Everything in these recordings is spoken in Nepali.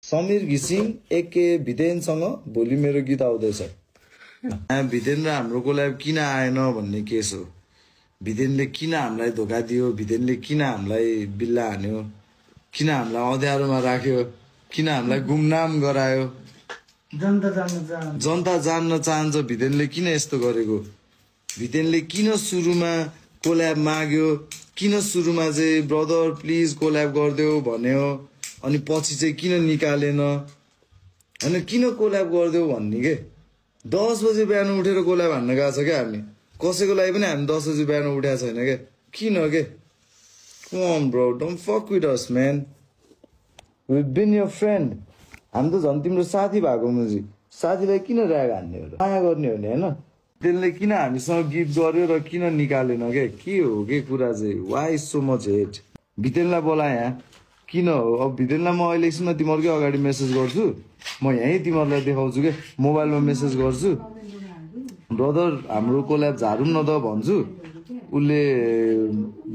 समीर घिसिङ एके भितेनसँग भोलि मेरो गीत आउँदैछ। भितेन र हाम्रो कोल्याब किन आएन भन्ने केस हो। भितेनले किन हामीलाई धोका दियो, भितेनले किन हामीलाई बिल्ला हान्यो, किन हामीलाई अँध्यारोमा राख्यो, किन हामीलाई गुमनाम गरायो। जनता जान्न चाहन्छ भितेनले किन यस्तो गरेको, भितेनले किन सुरुमा कोल्याब माग्यो, किन सुरुमा चाहिँ ब्रदर प्लिज कोल्याब गरिदेऊ भन्यो, अनि पछि चाहिँ किन निकालेन, होइन किन कोल्याब गरिदेऊ भन्ने के। 10 बजे बिहान उठेर कोल्याब हान्न गएको छ क्या हामी, कसैको लागि पनि हामी 10 बजे बिहान उठेको छैन क्या। किन के? Come on bro, don't fuck with us man. We've been your friend. हामी त झन् तिम्रो साथी भएको मुजी, साथीलाई किन ऱ्याग हान्ने हो र, माया गर्ने हो नि होइन। त्यसले किन हामीसँग गीत गर्यो र किन निकालेन के हो के कुरा चाहिँ। Why so much hate. भितेनलाई बोलाए यहाँ किन हो। अब भितेनलाई म अहिले एकछिनमा तिमीहरूकै अगाडि मेसेज गर्छु, म यहीँ तिमीहरूलाई देखाउँछु क्या, मोबाइलमा मेसेज गर्छु, ब्रदर हाम्रो कोल्याब झारौँ न त भन्छु। उसले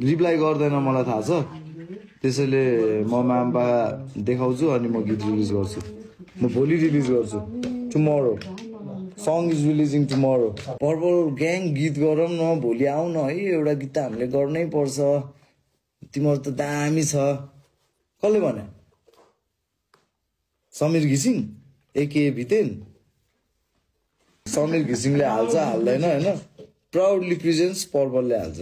रिप्लाई गर्दैन मलाई थाहा छ, त्यसैले म मामा देखाउँछु अनि म गीत रिलिज गर्छु। म भोलि रिलिज गर्छु, tomorrow song is releasing tomorrow. Purple gang गीत गरौँ न, भोलि आऊ न है, एउटा गीत त हामीले गर्नै पर्छ, तिम्रो त दामी छ। कसले भने? समीर घिसिङ एके भितेन। समीर घिसिङले हाल्छ हाल्दैन होइन, प्राउडली प्रेजेन्ट्स पर्पलले हाल्छ।